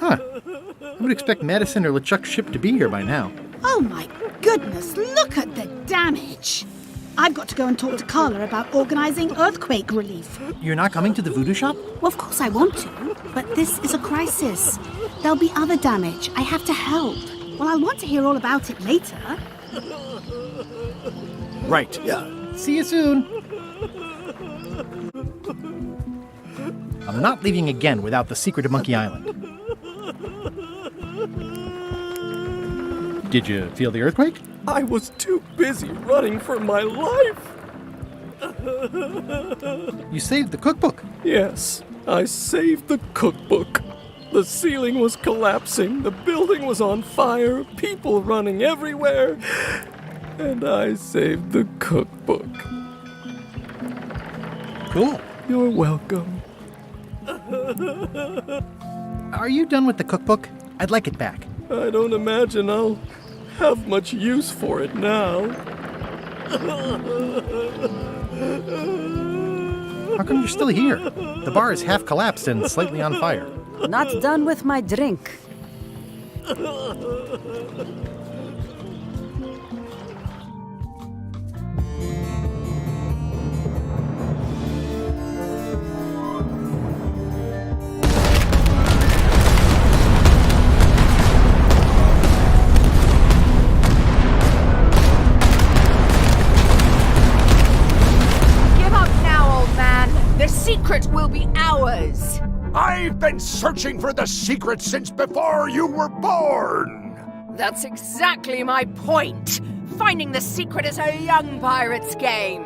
Huh. I would expect Madison or LeChuck's ship to be here by now. Oh my goodness, look at the damage! I've got to go and talk to Carla about organising earthquake relief. You're not coming to the voodoo shop? Well, of course I want to, but this is a crisis. There'll be other damage. I have to help. Well, I'll want to hear all about it later. Right. Yeah. See you soon. I'm not leaving again without the secret of Monkey Island. Did you feel the earthquake? I was too busy running for my life. You saved the cookbook. Yes, I saved the cookbook. The ceiling was collapsing, the building was on fire, people running everywhere, and I saved the cookbook. Cool. You're welcome. Are you done with the cookbook? I'd like it back. I don't imagine I'll have much use for it now. How come you're still here? The bar is half collapsed and slightly on fire. Not done with my drink. Will be ours. I've been searching for the secret since before you were born! That's exactly my point. Finding the secret is a young pirate's game.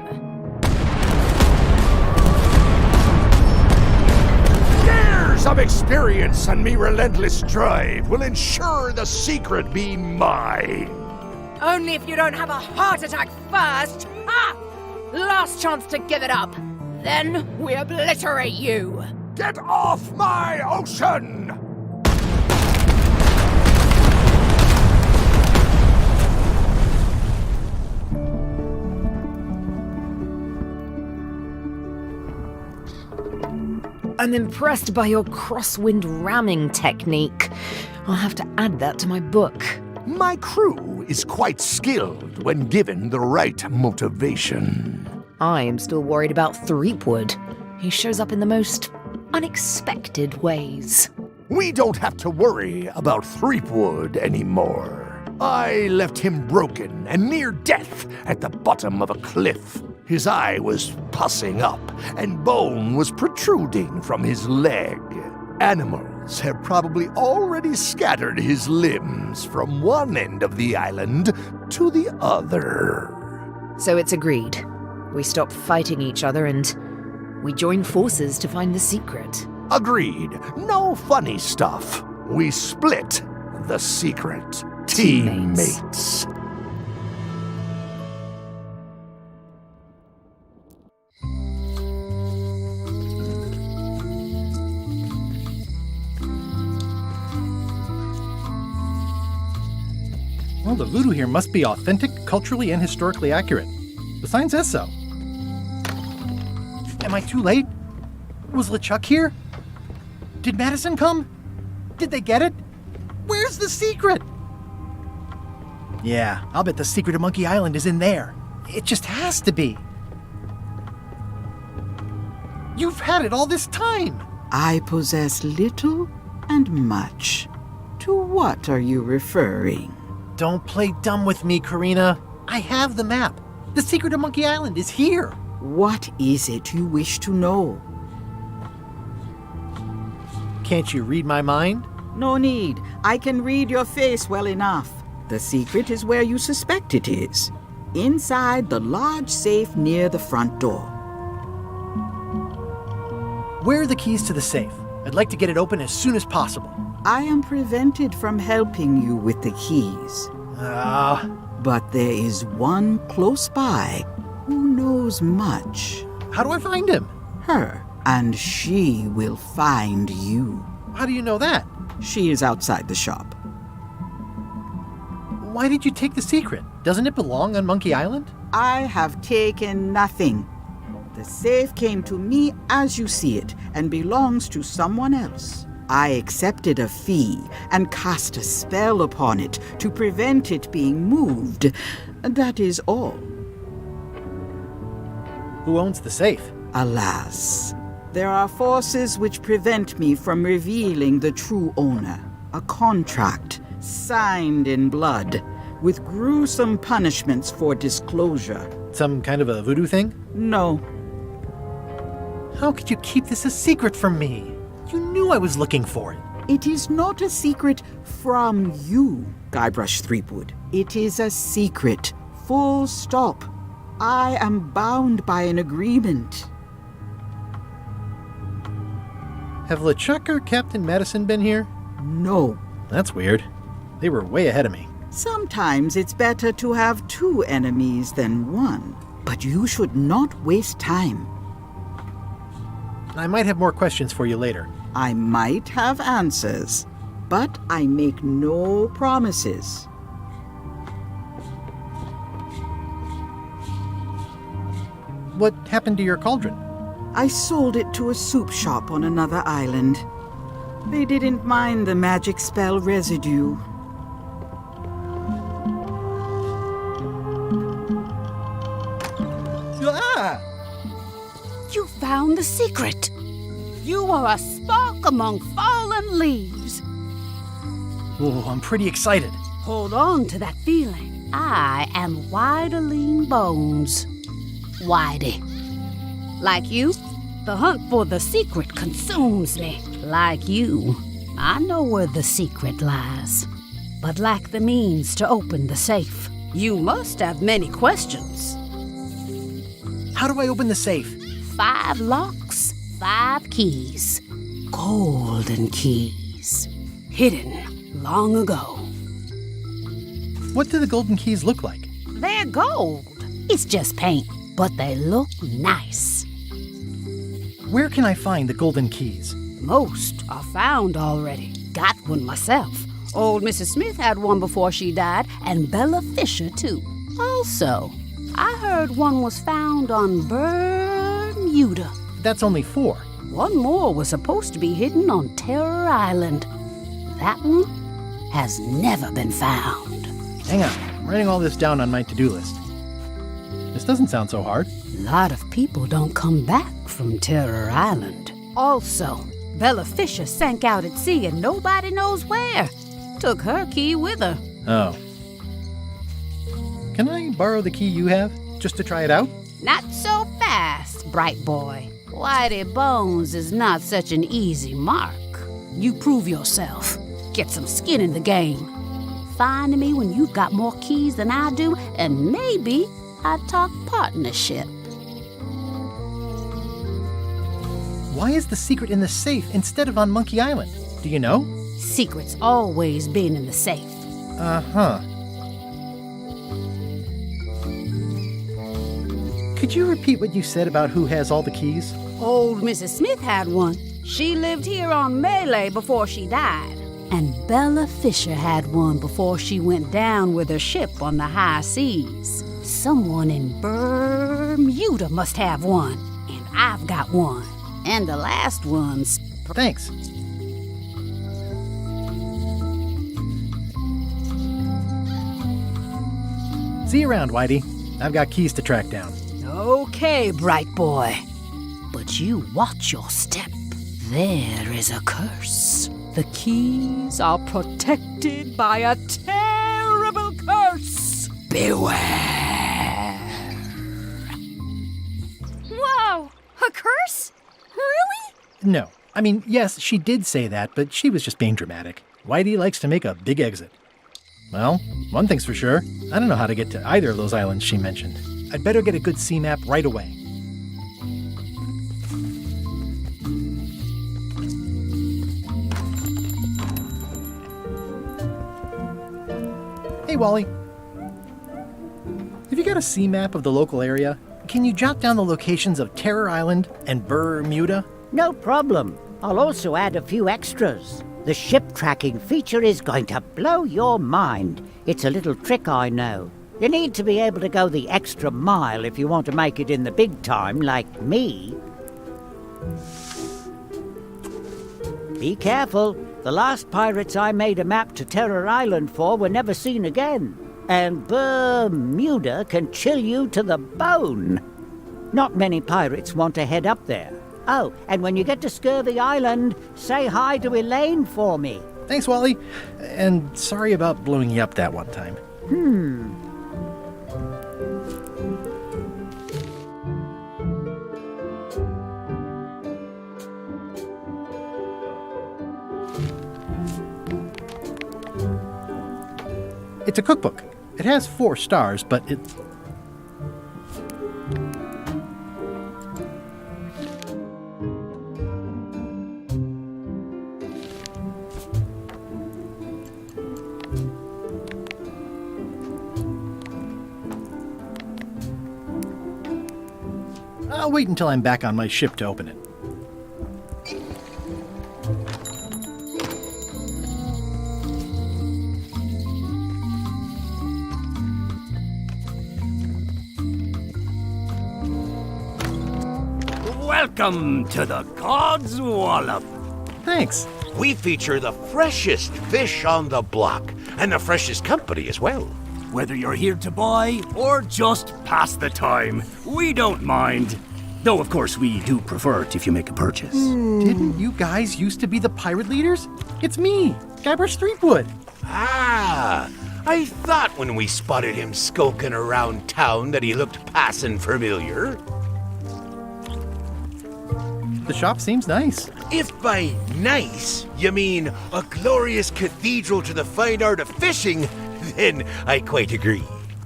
Years of experience and me relentless drive will ensure the secret be mine. Only if you don't have a heart attack first. Ha! Last chance to give it up. Then we obliterate you. Get off my ocean! I'm impressed by your crosswind ramming technique. I'll have to add that to my book. My crew is quite skilled when given the right motivation. I am still worried about Threepwood. He shows up in the most unexpected ways. We don't have to worry about Threepwood anymore. I left him broken and near death at the bottom of a cliff. His eye was pussing up, and bone was protruding from his leg. Animals have probably already scattered his limbs from one end of the island to the other. So it's agreed. We stop fighting each other and we join forces to find the secret. Agreed. No funny stuff. We split the secret. Teammates. Well, the voodoo here must be authentic, culturally, and historically accurate. The sign says so. Am I too late? Was LeChuck here? Did Madison come? Did they get it? Where's the secret? Yeah, I'll bet the secret of Monkey Island is in there. It just has to be. You've had it all this time. I possess little and much. To what are you referring? Don't play dumb with me, Karina. I have the map. The secret of Monkey Island is here. What is it you wish to know? Can't you read my mind? No need. I can read your face well enough. The secret is where you suspect it is. Inside the large safe near the front door. Where are the keys to the safe? I'd like to get it open as soon as possible. I am prevented from helping you with the keys. But there is one close by who knows much. How do I find him? Her, and she will find you. How do you know that? She is outside the shop. Why did you take the secret? Doesn't it belong on Monkey Island? I have taken nothing. The safe came to me as you see it and belongs to someone else. I accepted a fee and cast a spell upon it to prevent it being moved. That is all. Who owns the safe? Alas, there are forces which prevent me from revealing the true owner. A contract signed in blood with gruesome punishments for disclosure. Some kind of a voodoo thing? No, How could you keep this a secret from me? You knew I was looking for it. it is not a secret from you, Guybrush Threepwood. It is a secret. Full stop. I am bound by an agreement. Have LeChuck or Captain Madison been here? No. That's weird. They were way ahead of me. Sometimes it's better to have two enemies than one. But you should not waste time. I might have more questions for you later. I might have answers, but I make no promises. What happened to your cauldron? I sold it to a soup shop on another island. They didn't mind the magic spell residue. Ah! You found the secret. You are a spark among fallen leaves. Oh, I'm pretty excited. Hold on to that feeling. I am White Bones. Whitey. Like you, the hunt for the secret consumes me. Like you, I know where the secret lies, but lack the means to open the safe. You must have many questions. How do I open the safe? 5 locks, 5 keys. Golden keys. Hidden long ago. What do the golden keys look like? They're gold. It's just paint, but they look nice. Where can I find the golden keys? Most are found already. Got one myself. Old Mrs. Smith had one before she died, and Bella Fisher, too. Also, I heard one was found on Bermuda. That's only 4. One more was supposed to be hidden on Terror Island. That one has never been found. Hang on, I'm writing all this down on my to-do list. This doesn't sound so hard. A lot of people don't come back from Terror Island. Also, Bella Fisher sank out at sea and nobody knows where. Took her key with her. Oh. Can I borrow the key you have, just to try it out? Not so fast, bright boy. Whitey Bones is not such an easy mark. You prove yourself. Get some skin in the game. Find me when you've got more keys than I do, and maybe I'd talk partnership. Why is the secret in the safe instead of on Monkey Island? Do you know? Secret's always been in the safe. Uh-huh. Could you repeat what you said about who has all the keys? Old Mrs. Smith had one. She lived here on Mêlée before she died. And Bella Fisher had one before she went down with her ship on the high seas. Someone in Bermuda must have one. And I've got one. And the last one's... Thanks. See you around, Whitey. I've got keys to track down. Okay, bright boy. But you watch your step. There is a curse. The keys are protected by a terrible curse. Beware. Whoa! A curse? Really? No. I mean, yes, she did say that, but she was just being dramatic. Whitey likes to make a big exit. Well, one thing's for sure. I don't know how to get to either of those islands she mentioned. I'd better get a good sea map right away. Hey, Wally. Have you got a sea map of the local area? Can you jot down the locations of Terror Island and Bermuda? No problem. I'll also add a few extras. The ship tracking feature is going to blow your mind. It's a little trick, I know. You need to be able to go the extra mile if you want to make it in the big time, like me. Be careful. The last pirates I made a map to Terror Island for were never seen again. And Bermuda can chill you to the bone. Not many pirates want to head up there. Oh, and when you get to Scurvy Island, say hi to Elaine for me. Thanks, Wally. And sorry about blowing you up that one time. It's a cookbook. It has 4 stars, but it... I'll wait until I'm back on my ship to open it. Welcome to the God's Wallop. Thanks. We feature the freshest fish on the block, and the freshest company as well. Whether you're here to buy or just pass the time, we don't mind. Though, of course, we do prefer it if you make a purchase. Didn't you guys used to be the pirate leaders? It's me, Guybrush Threepwood. Ah, I thought when we spotted him skulking around town that he looked passing familiar. The shop seems nice. If by nice you mean a glorious cathedral to the fine art of fishing, then I quite agree.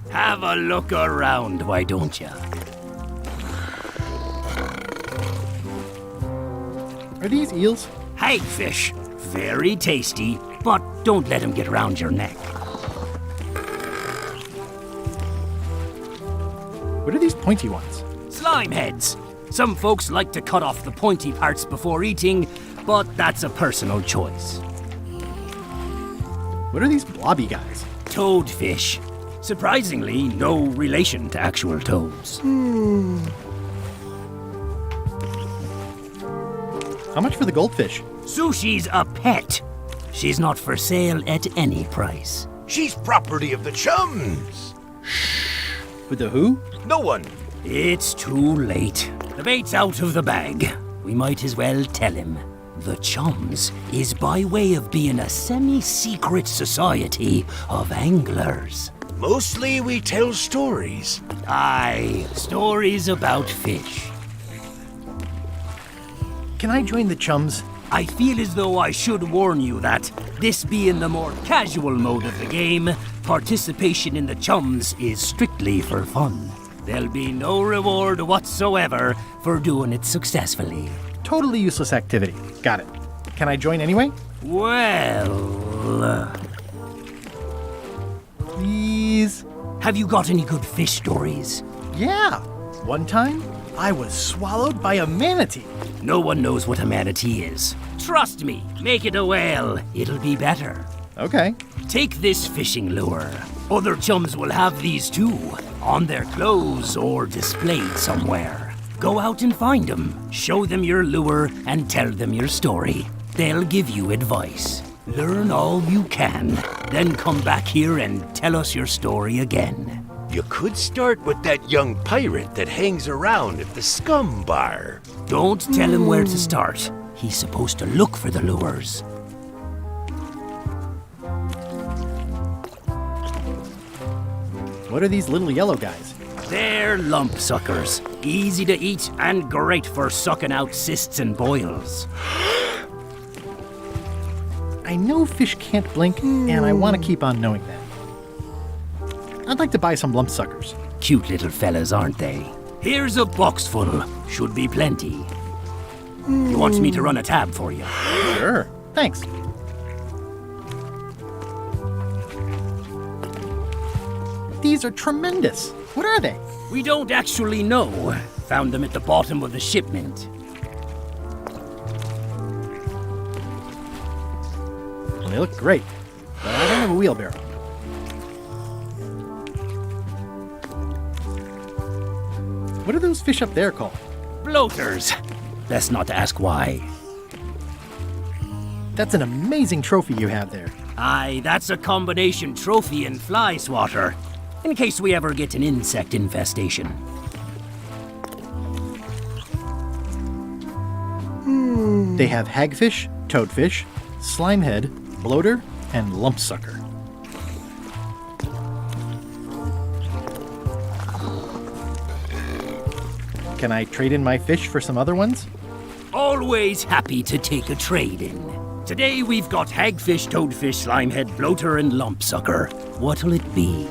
Have a look around, why don't you? Are these eels? Hagfish. Very tasty, but don't let him get around your neck. What are these pointy ones? Slime heads. Some folks like to cut off the pointy parts before eating, but that's a personal choice. What are these blobby guys? Toadfish. Surprisingly, no relation to actual toads. How much for the goldfish? Sushi's a pet. She's not for sale at any price. She's property of the chums. With the who? No one. It's too late. The bait's out of the bag. We might as well tell him. The Chums is by way of being a semi-secret society of anglers. Mostly we tell stories. Aye, stories about fish. Can I join the chums? I feel as though I should warn you that, this being the more casual mode of the game, participation in the Chums is strictly for fun. There'll be no reward whatsoever for doing it successfully. Totally useless activity. Got it. Can I join anyway? Well... Please? Have you got any good fish stories? Yeah. One time, I was swallowed by a manatee. No one knows what a manatee is. Trust me, make it a whale. It'll be better. Okay. Take this fishing lure. Other chums will have these too, on their clothes or displayed somewhere. Go out and find them, show them your lure, and tell them your story. They'll give you advice. Learn all you can, then come back here and tell us your story again. You could start with that young pirate that hangs around at the scum bar. Don't tell him where to start. He's supposed to look for the lures. What are these little yellow guys? They're lump suckers. Easy to eat and great for sucking out cysts and boils. I know fish can't blink, and I want to keep on knowing that. I'd like to buy some lump suckers. Cute little fellas, aren't they? Here's a box full. Should be plenty. You want me to run a tab for you? Sure. Thanks. These are tremendous. What are they? We don't actually know. Found them at the bottom of the shipment. They look great, but I don't have a wheelbarrow. What are those fish up there called? Bloaters. Best not to ask why. That's an amazing trophy you have there. Aye, that's a combination trophy and fly swatter, in case we ever get an insect infestation. They have hagfish, toadfish, slimehead, bloater, and lumpsucker. Can I trade in my fish for some other ones? Always happy to take a trade-in. Today we've got hagfish, toadfish, slimehead, bloater, and lumpsucker. What'll it be?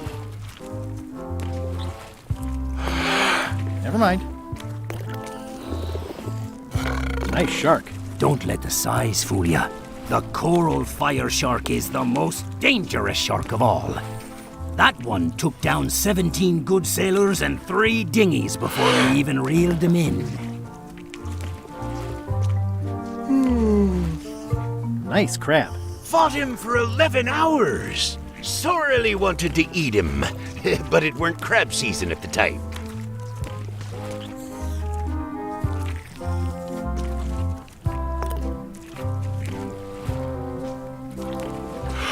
Never mind. Nice shark. Don't let the size fool ya. The coral fire shark is the most dangerous shark of all. That one took down 17 good sailors and 3 dinghies before we even reeled them in. Nice crab. Fought him for 11 hours. Sorely wanted to eat him, but it weren't crab season at the time.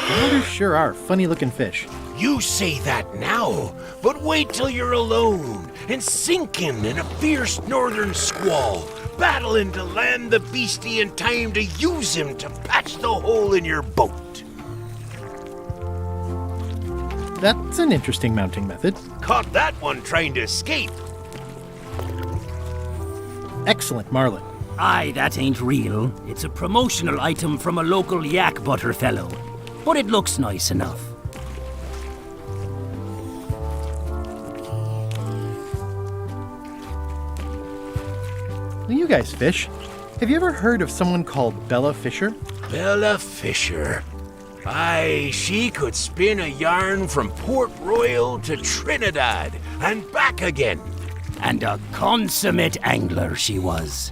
Bloaters sure are funny-looking fish. You say that now, but wait till you're alone and sinking in a fierce northern squall, battling to land the beastie in time to use him to patch the hole in your boat. That's an interesting mounting method. Caught that one trying to escape. Excellent, Marlin. Aye, that ain't real. It's a promotional item from a local yak butter fellow. But it looks nice enough. You guys fish. Have you ever heard of someone called Bella Fisher? Bella Fisher. Aye, she could spin a yarn from Port Royal to Trinidad and back again. And a consummate angler she was.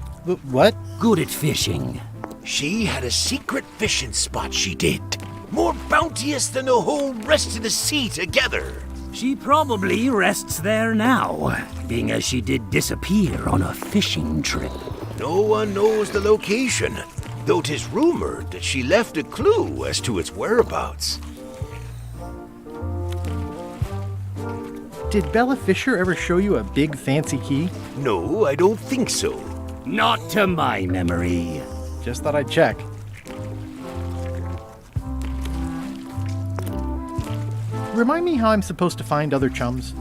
What? Good at fishing. She had a secret fishing spot, she did. More bounteous than the whole rest of the sea together. She probably rests there now, being as she did disappear on a fishing trip. No one knows the location, though 'tis rumored that she left a clue as to its whereabouts. Did Bella Fisher ever show you a big fancy key? No, I don't think so. Not to my memory. Just thought I'd check. Remind me how I'm supposed to find other chums?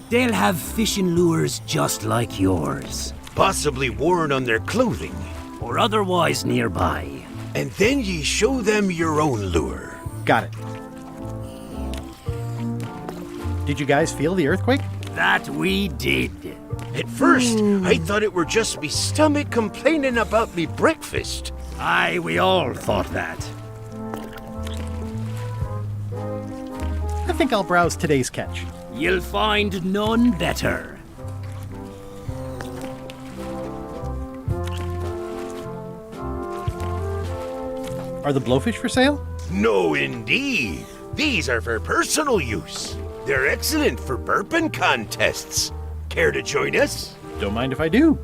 They'll have fishing lures just like yours. Possibly worn on their clothing. Or otherwise nearby. And then ye show them your own lure. Got it. Did you guys feel the earthquake? That we did. At first, I thought it were just me stomach complaining about me breakfast. Aye, we all thought that. I think I'll browse today's catch. You'll find none better. Are the blowfish for sale? No, indeed. These are for personal use. They're excellent for burping contests. Care to join us? Don't mind if I do.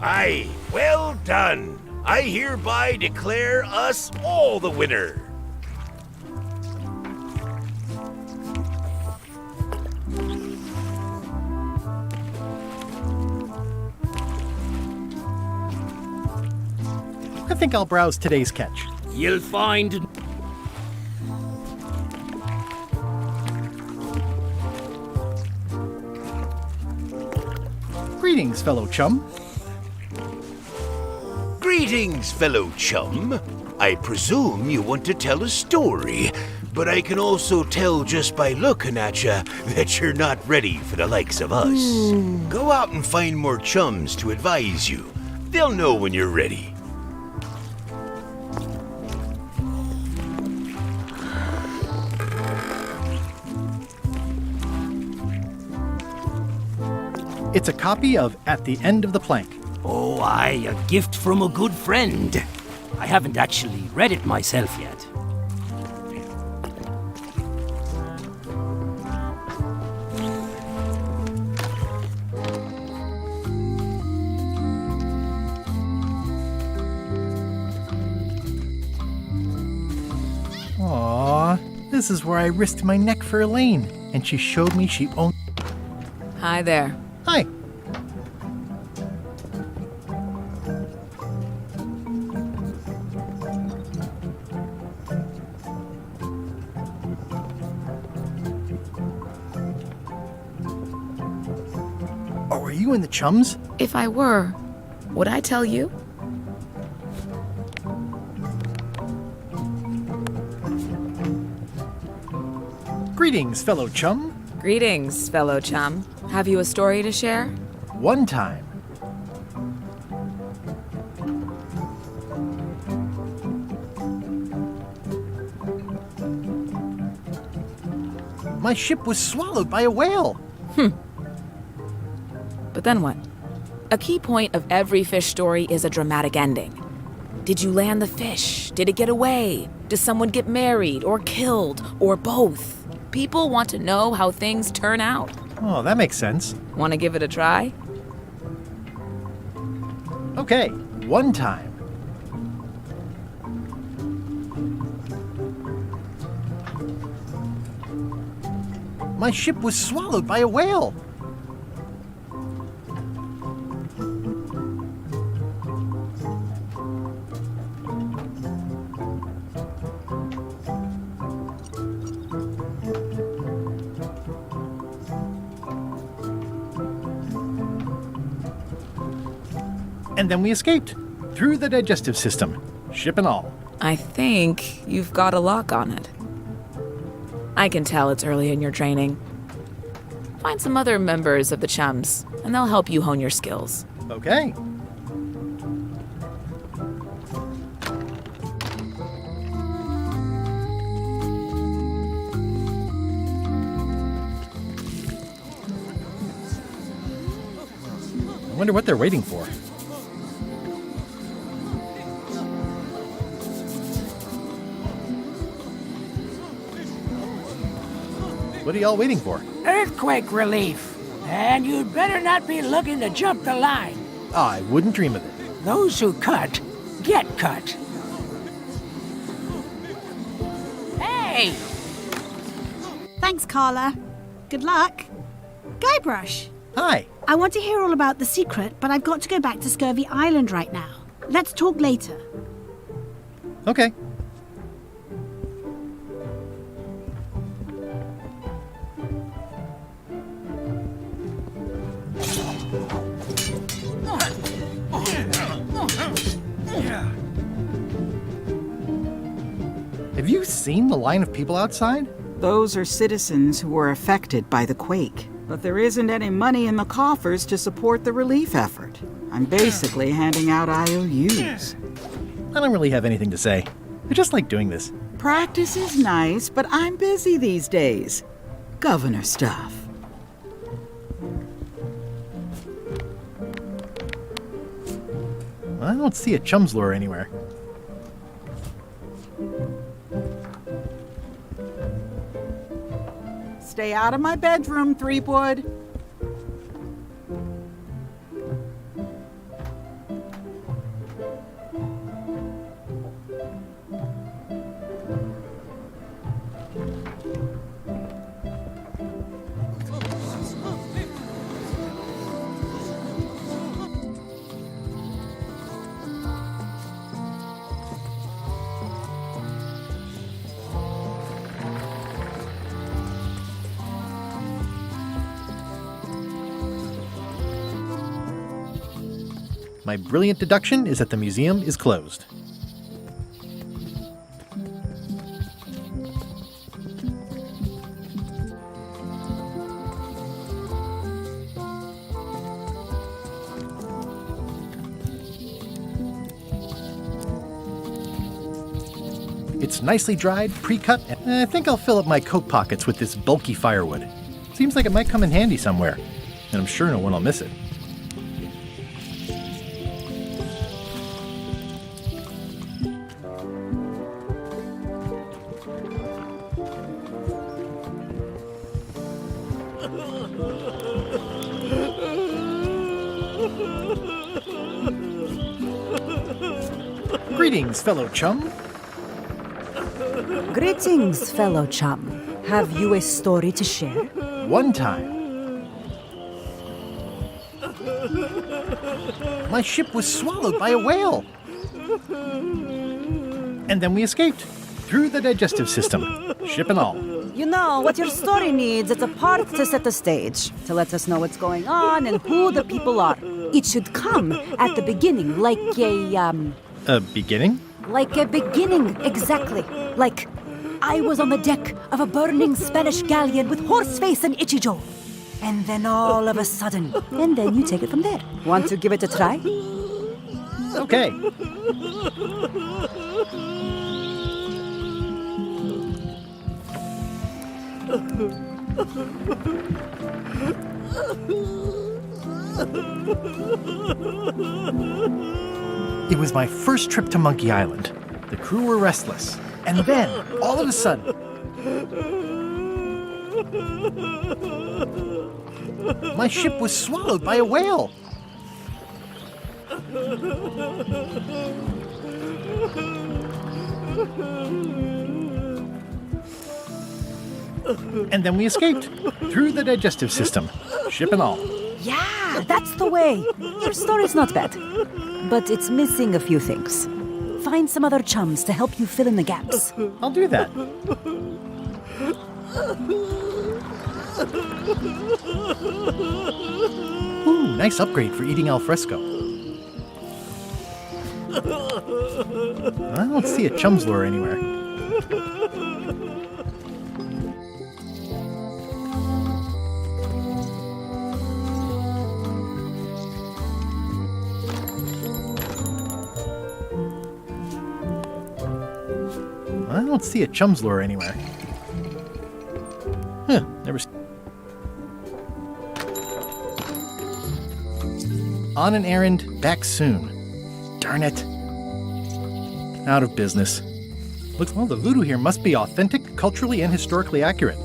Aye, well done. I hereby declare us all the winner. I think I'll browse today's catch. You'll find... Greetings, fellow chum. Greetings, fellow chum. I presume you want to tell a story, but I can also tell just by looking at you that you're not ready for the likes of us. Go out and find more chums to advise you. They'll know when you're ready. It's a copy of At the End of the Plank. Oh, aye, a gift from a good friend. I haven't actually read it myself yet. Aww, this is where I risked my neck for Elaine, and she showed me she owned. Hi there. Hi. Oh, are you in the Chums? If I were, would I tell you? Greetings, fellow chum. Greetings, fellow chum. Have you a story to share? One time. My ship was swallowed by a whale. But then what? A key point of every fish story is a dramatic ending. Did you land the fish? Did it get away? Does someone get married or killed or both? People want to know how things turn out. Oh, that makes sense. Want to give it a try? Okay, one time. My ship was swallowed by a whale. And then we escaped through the digestive system, ship and all. I think you've got a lock on it. I can tell it's early in your training. Find some other members of the Chums, and they'll help you hone your skills. Okay. I wonder what they're waiting for. What are y'all waiting for? Earthquake relief. And you'd better not be looking to jump the line. I wouldn't dream of it. Those who cut, get cut. Hey! Thanks, Carla. Good luck. Guybrush, Hi. I want to hear all about the secret, but I've got to go back to Scurvy Island right now. Let's talk later. Okay. Have you seen the line of people outside? Those are citizens who were affected by the quake. But there isn't any money in the coffers to support the relief effort. I'm basically handing out IOUs. I don't really have anything to say. I just like doing this. Practice is nice, but I'm busy these days. Governor stuff. I don't see a Chum's lure anywhere. Stay out of my bedroom, Threepwood. My brilliant deduction is that the museum is closed. It's nicely dried, pre-cut, and I think I'll fill up my coat pockets with this bulky firewood. Seems like it might come in handy somewhere, and I'm sure no one will miss it. Greetings, fellow chum. Greetings, fellow chum. Have you a story to share? One time, my ship was swallowed by a whale. And then we escaped through the digestive system, ship and all. You know, what your story needs is a part to set the stage, to let us know what's going on and who the people are. It should come at the beginning, like A beginning? Like a beginning, exactly. Like, I was on the deck of a burning Spanish galleon with Horseface and Ichijo. And then all of a sudden, and then you take it from there. Want to give it a try? Okay. It was my first trip to Monkey Island. The crew were restless. And then, all of a sudden, my ship was swallowed by a whale. And then we escaped through the digestive system, ship and all. Yeah, that's the way. Your story's not bad, but it's missing a few things. Find some other chums to help you fill in the gaps. I'll do that. Ooh, nice upgrade for eating al fresco. I don't see a chum's lure anywhere. I don't see a chum's lure anywhere. Huh, never. On an errand, back soon. Darn it. Out of business. Looks well, the voodoo here must be authentic, culturally, and historically accurate.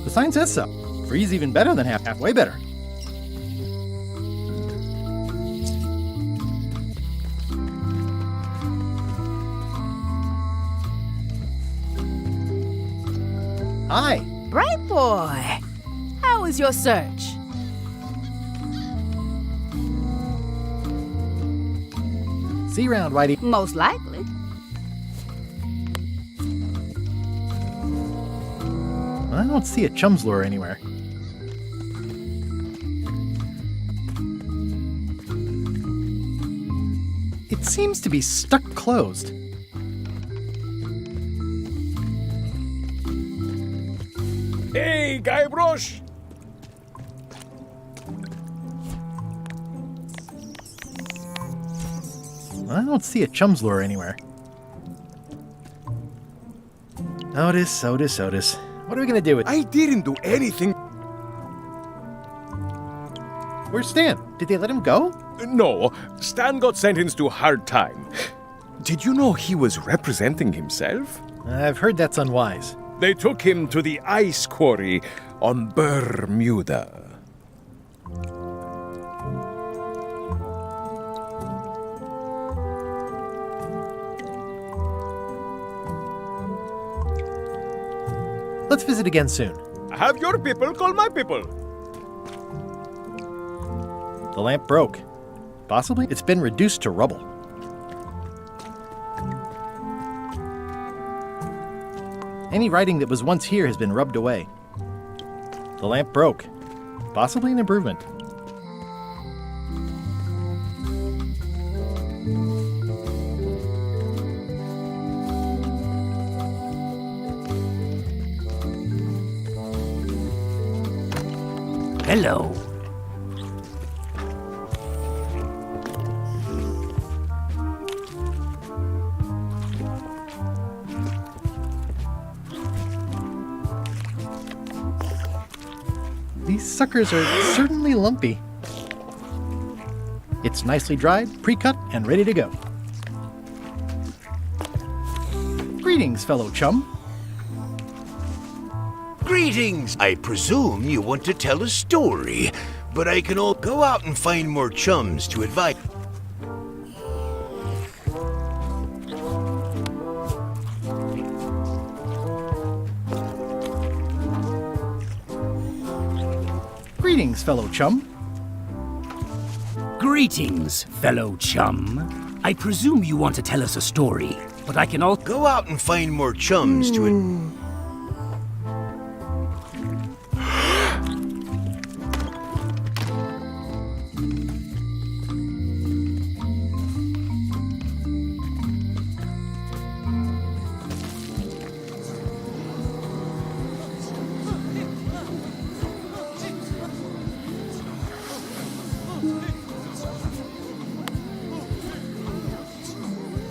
The sign says so. Free's even better than halfway better. Hi. Bright boy. How was your search? See you around, Whitey. Most likely. I don't see a chum's lure anywhere. It seems to be stuck closed. Hey, Guybrush! I don't see a chum's lure anywhere. Otis. What are we gonna do with... I didn't do anything. Where's Stan? Did they let him go? No, Stan got sentenced to hard time. Did you know he was representing himself? I've heard that's unwise. They took him to the ice quarry on Bermuda. Let's visit again soon. Have your people call my people. The lamp broke. Possibly it's been reduced to rubble. Any writing that was once here has been rubbed away. The lamp broke. Possibly an improvement. Hello. suckers are certainly lumpy. It's nicely dried, pre-cut, and ready to go. Greetings, fellow chum. Greetings! I presume you want to tell a story, but I can all go out and find more chums to advise. Greetings, fellow chum. Greetings, fellow chum. I presume you want to tell us a story, but I can all Go out and find more chums to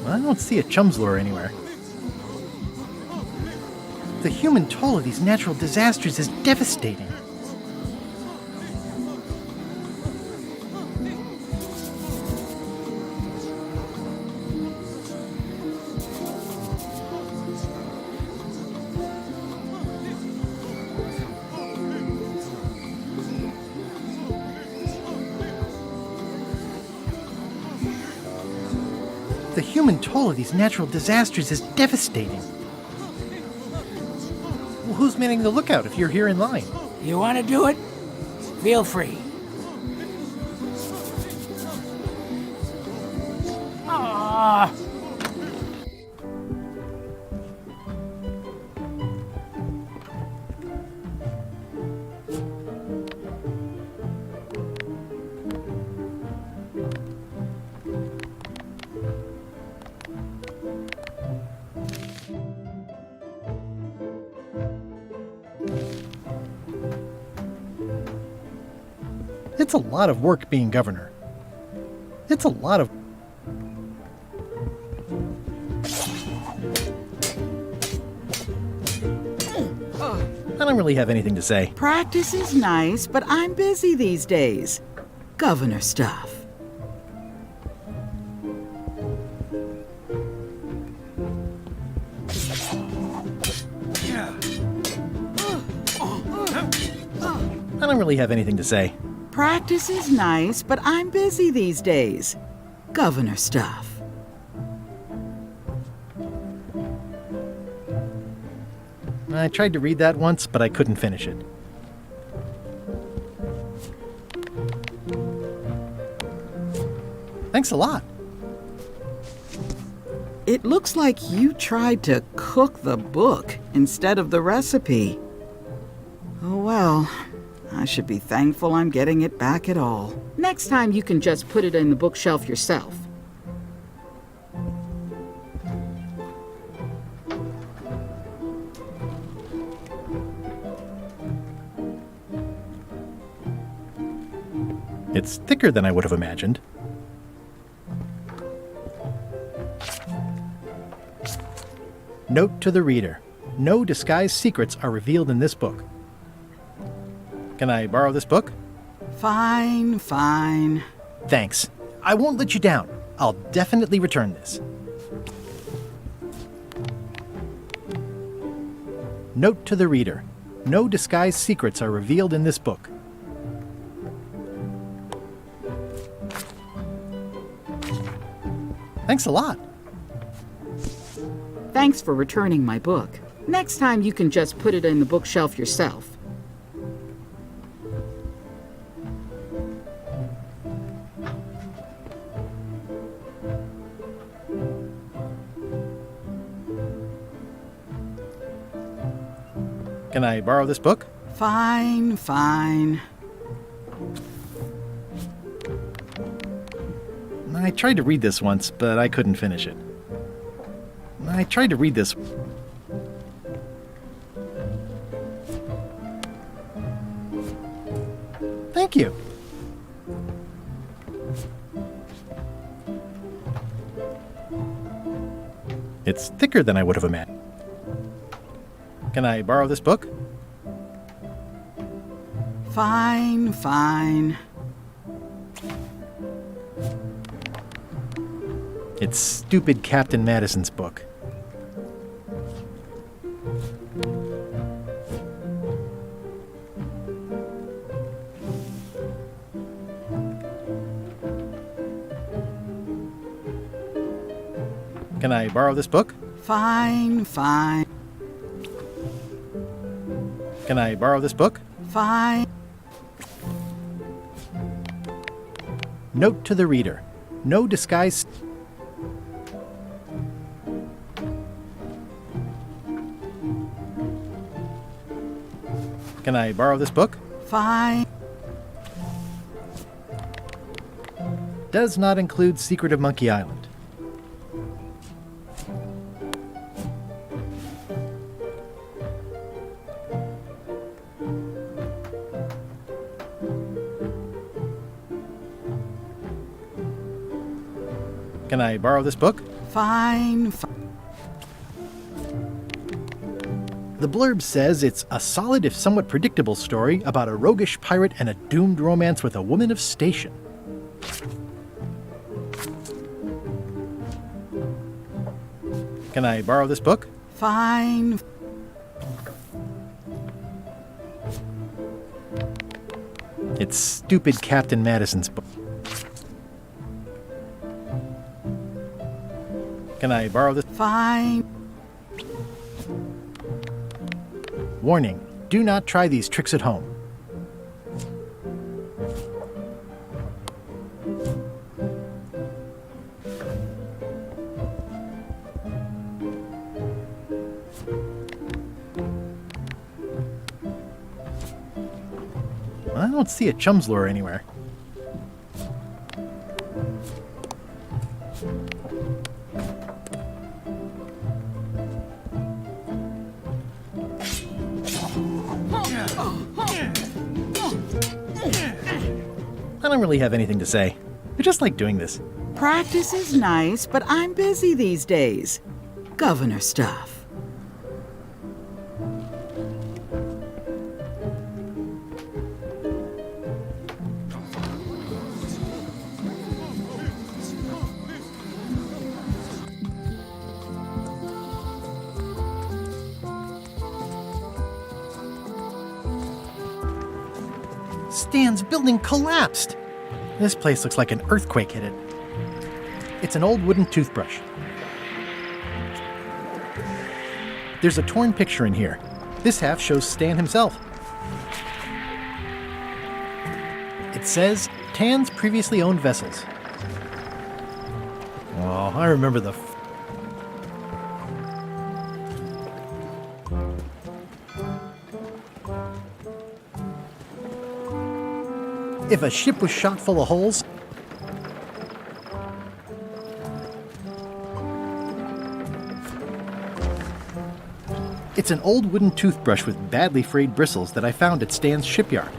I don't see a chum's lure anywhere. The human toll of these natural disasters is devastating. The human toll of these natural disasters is devastating. Well, who's manning the lookout if you're here in line? You want to do it? Feel free. Ah. It's a lot of work being governor. It's a lot of... I don't really have anything to say. Practice is nice, but I'm busy these days. Governor stuff. I don't really have anything to say. Practice is nice, but I'm busy these days. Governor stuff. I tried to read that once, but I couldn't finish it. Thanks a lot. It looks like you tried to cook the book instead of the recipe. Oh well. I should be thankful I'm getting it back at all. Next time you can just put it in the bookshelf yourself. It's thicker than I would have imagined. Note to the reader. No disguised secrets are revealed in this book. Can I borrow this book? Fine, fine. Thanks. I won't let you down. I'll definitely return this. Note to the reader. No disguised secrets are revealed in this book. Thanks a lot. Thanks for returning my book. Next time you can just put it in the bookshelf yourself. Can I borrow this book? Fine, fine. I tried to read this once, but I couldn't finish it. I tried to read this. Thank you. It's thicker than I would have imagined. Can I borrow this book? Fine, fine. It's stupid Captain Madison's book. Can I borrow this book? Fine, fine. Can I borrow this book? Fine. Note to the reader. No disguise. Can I borrow this book? Fine. Does not include Secret of Monkey Island. Can I borrow this book? Fine. The blurb says it's a solid if somewhat predictable story about a roguish pirate and a doomed romance with a woman of station. Can I borrow this book? Fine. It's stupid Captain Madison's book. Can I borrow this? Fine. Warning, do not try these tricks at home. I don't see a chum's lure anywhere. I don't really have anything to say. I just like doing this. Practice is nice, but I'm busy these days. Governor stuff. Stan's building collapsed. This place looks like an earthquake hit it. It's an old wooden toothbrush. There's a torn picture in here. This half shows Stan himself. It says, Tan's previously owned vessels. Oh, I remember the... If a ship was shot full of holes, it's an old wooden toothbrush with badly frayed bristles that I found at Stan's shipyard.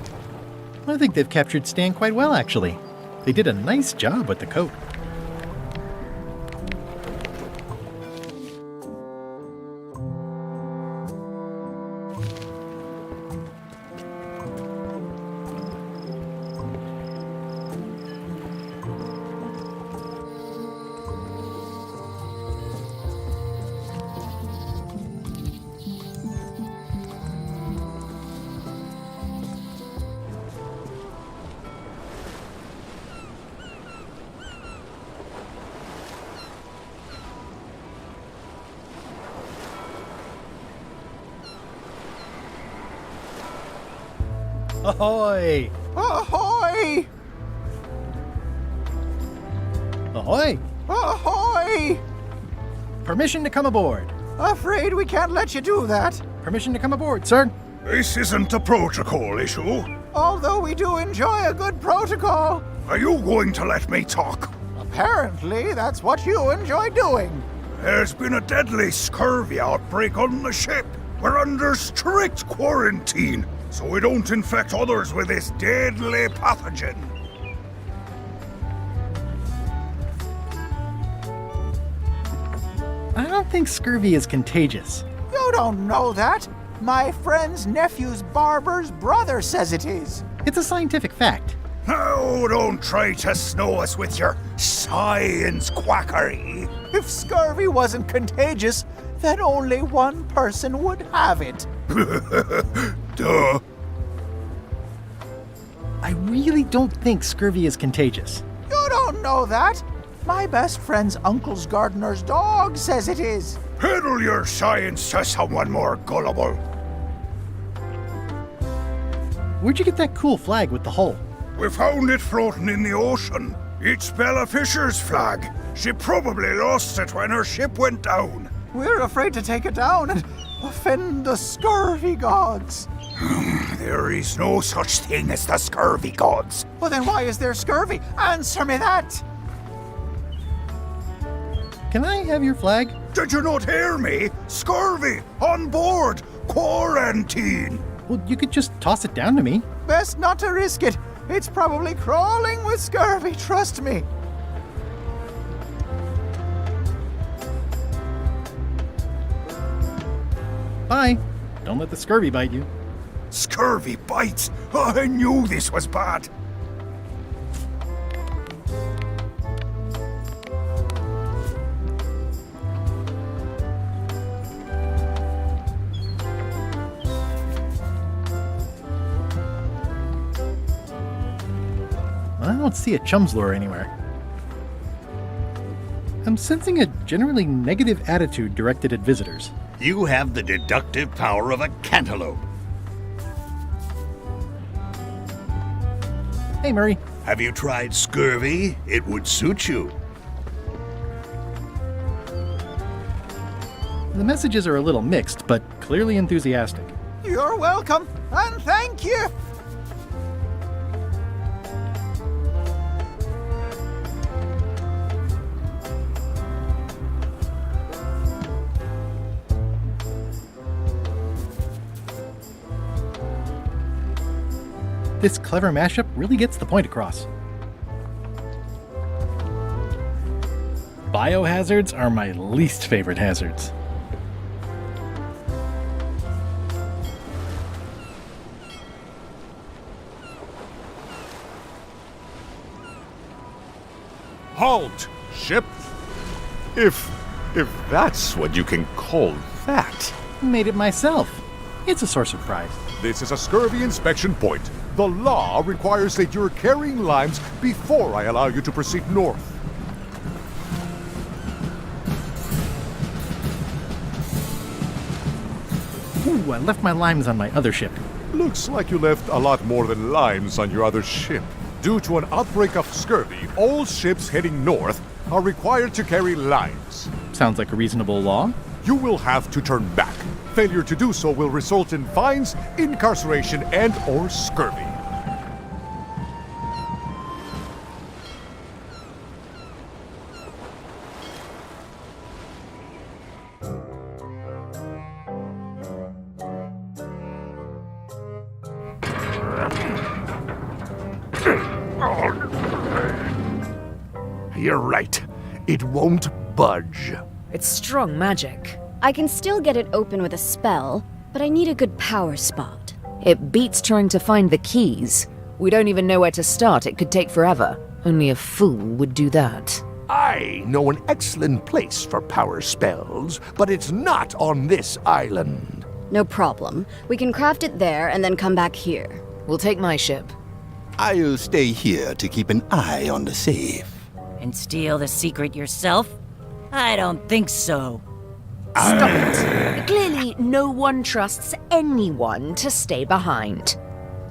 I think they've captured Stan quite well, actually. They did a nice job with the coat. Ahoy! Ahoy! Ahoy! Ahoy! Permission to come aboard. Afraid we can't let you do that. Permission to come aboard, sir. This isn't a protocol issue. Although we do enjoy a good protocol. Are you going to let me talk? Apparently, that's what you enjoy doing. There's been a deadly scurvy outbreak on the ship. We're under strict quarantine, so we don't infect others with this deadly pathogen. I don't think scurvy is contagious. You don't know that. My friend's nephew's barber's brother says it is. It's a scientific fact. Oh, don't try to snow us with your science quackery. If scurvy wasn't contagious, then only one person would have it. Duh. I really don't think scurvy is contagious. You don't know that. My best friend's uncle's gardener's dog says it is. Peddle your science to someone more gullible. Where'd you get that cool flag with the hole? We found it floating in the ocean. It's Bella Fisher's flag. She probably lost it when her ship went down. We're afraid to take it down and offend the scurvy gods. There is no such thing as the scurvy gods. Well, then why is there scurvy? Answer me that! Can I have your flag? Did you not hear me? Scurvy! On board! Quarantine! Well, you could just toss it down to me. Best not to risk it. It's probably crawling with scurvy, trust me. Bye. Don't let the scurvy bite you. Scurvy bites! I knew this was bad. I don't see a chum's lure anywhere. I'm sensing a generally negative attitude directed at visitors. You have the deductive power of a cantaloupe. Hey, Murray. Have you tried scurvy? It would suit you. The messages are a little mixed, but clearly enthusiastic. You're welcome, and thank you. This clever mashup really gets the point across. Biohazards are my least favorite hazards. Halt, ship! If that's what you can call that. Made it myself. It's a source of pride. This is a scurvy inspection point. The law requires that you're carrying limes before I allow you to proceed north. Ooh, I left my limes on my other ship. Looks like you left a lot more than limes on your other ship. Due to an outbreak of scurvy, all ships heading north are required to carry limes. Sounds like a reasonable law. You will have to turn back. Failure to do so will result in fines, incarceration, and/or scurvy. You're right. It won't budge. It's strong magic. I can still get it open with a spell, but I need a good power spot. It beats trying to find the keys. We don't even know where to start. It could take forever. Only a fool would do that. I know an excellent place for power spells, but it's not on this island. No problem. We can craft it there and then come back here. We'll take my ship. I'll stay here to keep an eye on the safe. And steal the secret yourself? I don't think so. Stop it. Clearly, no one trusts anyone to stay behind.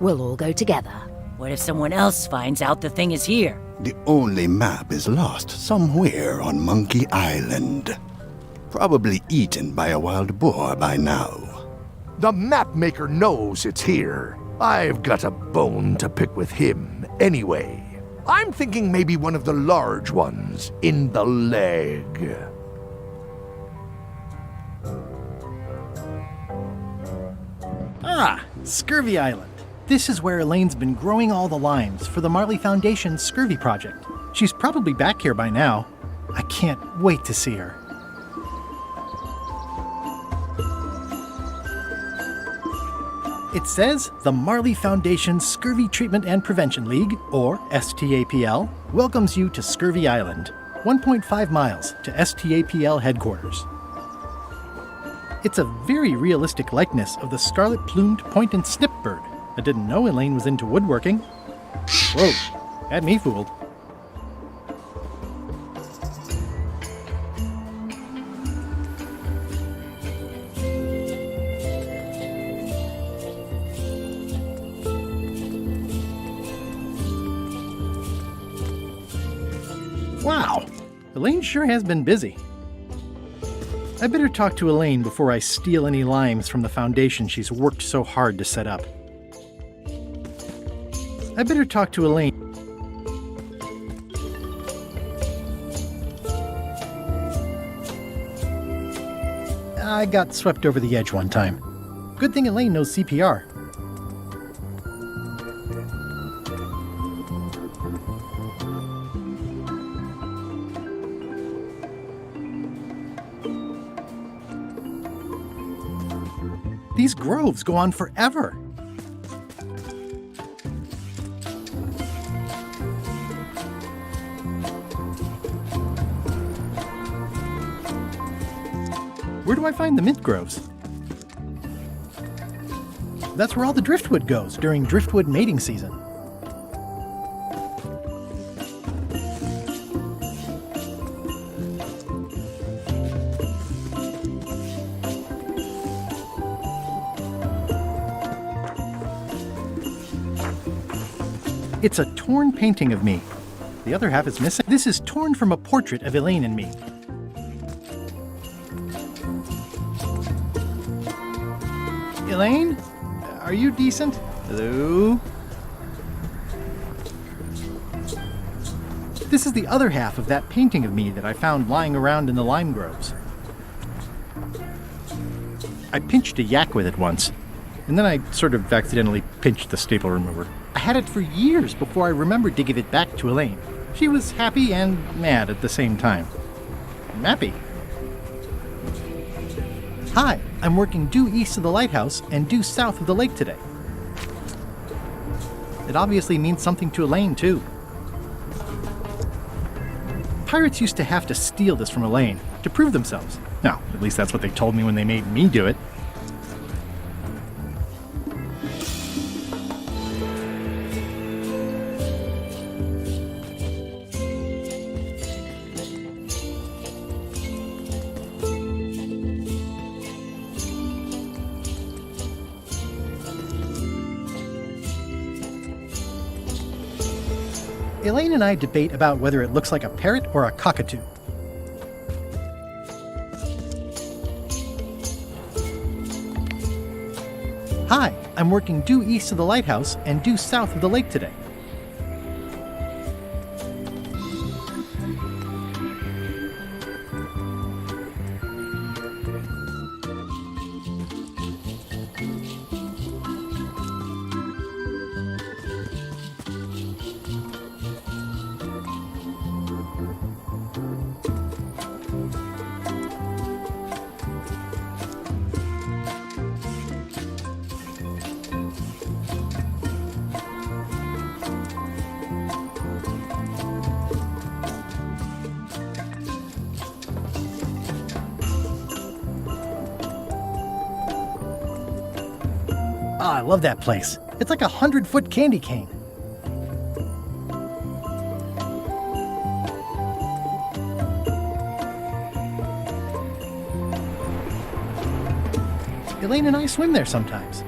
We'll all go together. What if someone else finds out the thing is here? The only map is lost somewhere on Monkey Island. Probably eaten by a wild boar by now. The map maker knows it's here. I've got a bone to pick with him anyway. I'm thinking maybe one of the large ones in the leg. Ah, Scurvy Island. This is where Elaine's been growing all the limes for the Marley Foundation's Scurvy project. She's probably back here by now. I can't wait to see her. It says the Marley Foundation's Scurvy Treatment and Prevention League, or STAPL, welcomes you to Scurvy Island, 1.5 miles to STAPL headquarters. It's a very realistic likeness of the scarlet-plumed point and snip bird. I didn't know Elaine was into woodworking. Whoa, had me fooled. Wow, Elaine sure has been busy. I better talk to Elaine before I steal any limes from the foundation she's worked so hard to set up. I better talk to Elaine. I got swept over the edge one time. Good thing Elaine knows CPR. These groves go on forever. Where do I find the mint groves? That's where all the driftwood goes during driftwood mating season. It's a torn painting of me. The other half is missing. This is torn from a portrait of Elaine and me. Elaine? Are you decent? Hello? This is the other half of that painting of me that I found lying around in the lime groves. I pinched a yak with it once, and then I sort of accidentally pinched the staple remover. I had it for years before I remembered to give it back to Elaine. She was happy and mad at the same time. Mappy. Hi, I'm working due east of the lighthouse and due south of the lake today. It obviously means something to Elaine, too. Pirates used to have to steal this from Elaine to prove themselves. No, at least that's what they told me when they made me do it. Elaine and I debate about whether it looks like a parrot or a cockatoo. Hi, I'm working due east of the lighthouse and due south of the lake today. Oh, I love that place. It's like a 100-foot candy cane. Elaine and I swim there sometimes.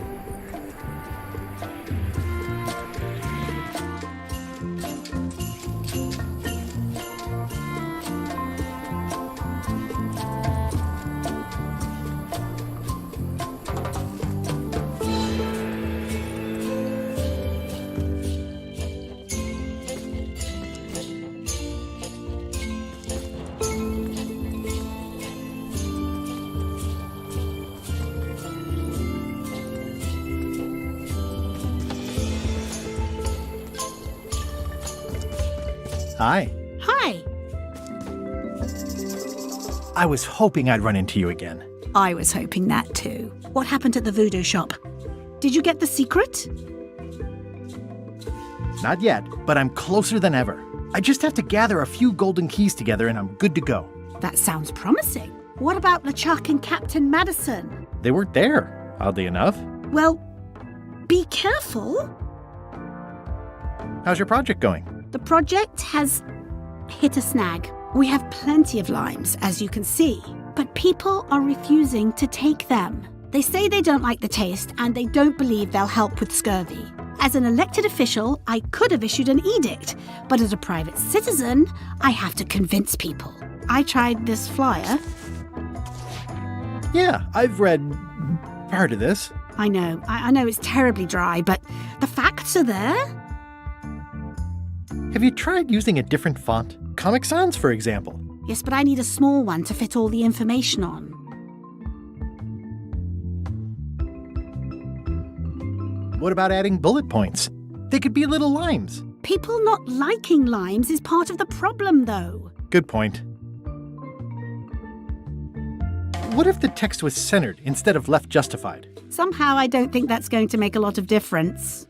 Hi. Hi. I was hoping I'd run into you again. I was hoping that too. What happened at the voodoo shop? Did you get the secret? Not yet, but I'm closer than ever. I just have to gather a few golden keys together and I'm good to go. That sounds promising. What about LeChuck and Captain Madison? They weren't there, oddly enough. Well, be careful. How's your project going? The project has hit a snag. We have plenty of limes, as you can see, but people are refusing to take them. They say they don't like the taste and they don't believe they'll help with scurvy. As an elected official, I could have issued an edict, but as a private citizen, I have to convince people. I tried this flyer. Yeah, I've read part of this. I know it's terribly dry, but the facts are there. Have you tried using a different font? Comic Sans, for example. Yes, but I need a small one to fit all the information on. What about adding bullet points? They could be little limes. People not liking limes is part of the problem, though. Good point. What if the text was centered instead of left justified? Somehow I don't think that's going to make a lot of difference.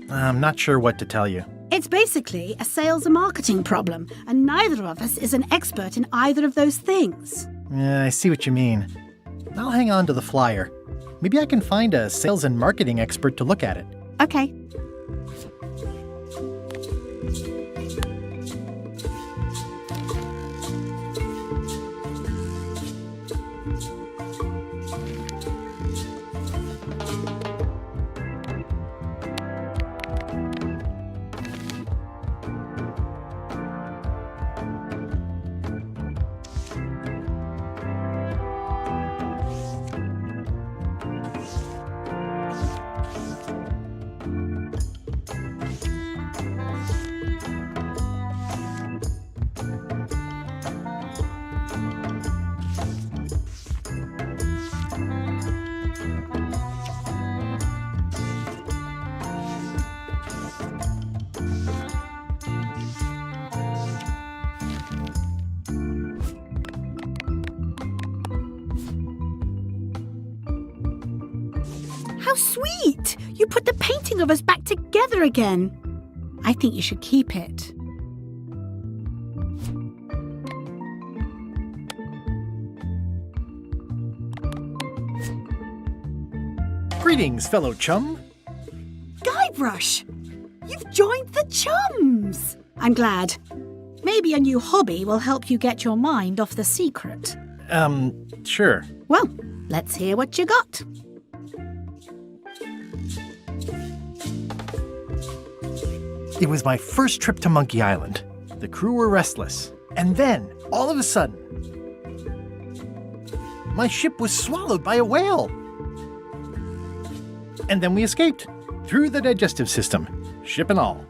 I'm not sure what to tell you. It's basically a sales and marketing problem, and neither of us is an expert in either of those things. Yeah, I see what you mean. I'll hang on to the flyer. Maybe I can find a sales and marketing expert to look at it. Okay. How sweet! You put the painting of us back together again. I think you should keep it. Greetings, fellow chum. Guybrush! You've joined the chums! I'm glad. Maybe a new hobby will help you get your mind off the secret. Sure. Well, let's hear what you got. It was my first trip to Monkey Island. The crew were restless. And then, all of a sudden, my ship was swallowed by a whale. And then we escaped, through the digestive system, ship and all.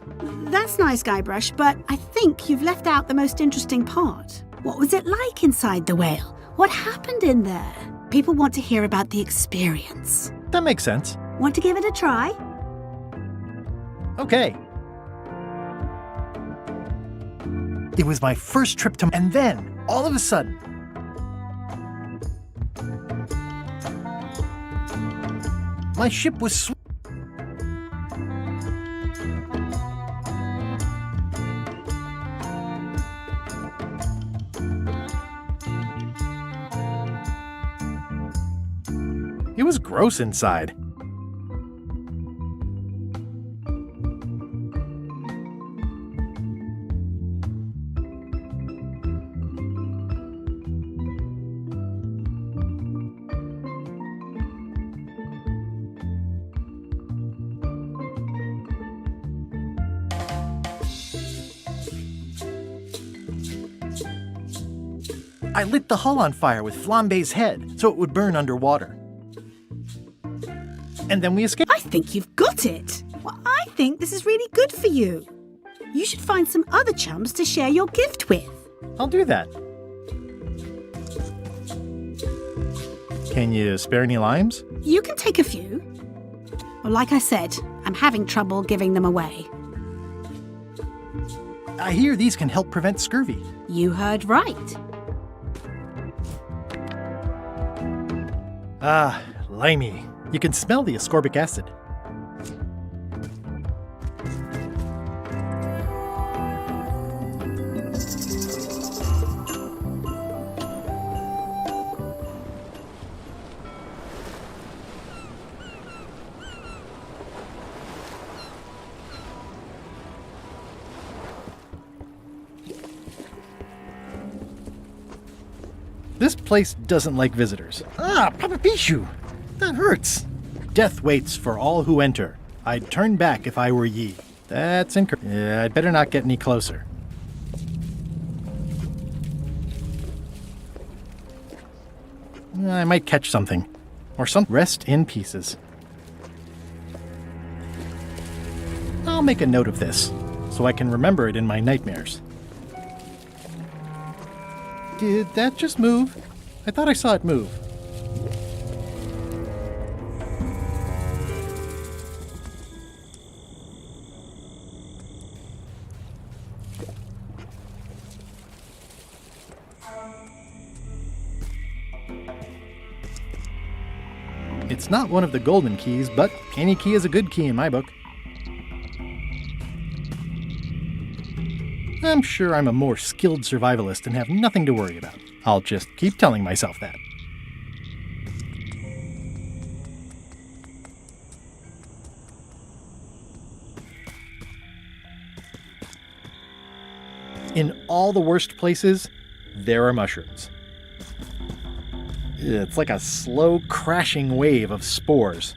That's nice, Guybrush, but I think you've left out the most interesting part. What was it like inside the whale? What happened in there? People want to hear about the experience. That makes sense. Want to give it a try? Okay. It was my first trip to... And then, all of a sudden... my ship was... It was gross inside. I lit the hull on fire with Flambe's head so it would burn underwater. And then we escaped. I think you've got it. Well, I think this is really good for you. You should find some other chums to share your gift with. I'll do that. Can you spare any limes? You can take a few. Well, like I said, I'm having trouble giving them away. I hear these can help prevent scurvy. You heard right. Ah, limey. You can smell the ascorbic acid. This place doesn't like visitors. Ah, Papa Pichu! That hurts. Death waits for all who enter. I'd turn back if I were ye. That's incorrect. Yeah, I'd better not get any closer. I might catch something. Or some rest in pieces. I'll make a note of this, so I can remember it in my nightmares. Did that just move? I thought I saw it move. It's not one of the golden keys, but any key is a good key in my book. I'm sure I'm a more skilled survivalist and have nothing to worry about. I'll just keep telling myself that. In all the worst places, there are mushrooms. It's like a slow crashing wave of spores.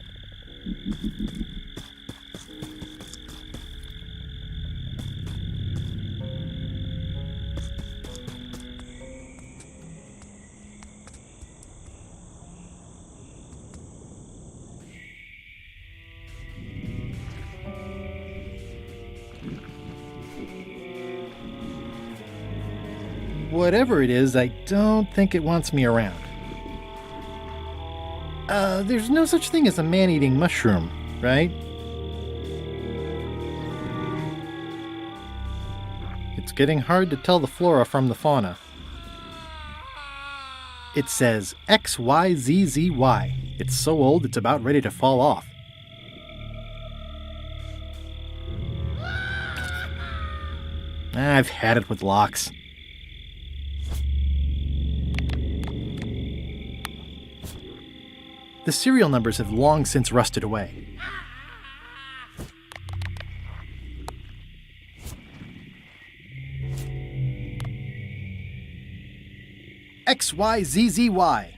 Whatever it is, I don't think it wants me around. There's no such thing as a man-eating mushroom, right? It's getting hard to tell the flora from the fauna. It says XYZZY. It's so old it's about ready to fall off. I've had it with locks. The serial numbers have long since rusted away. XYZZY.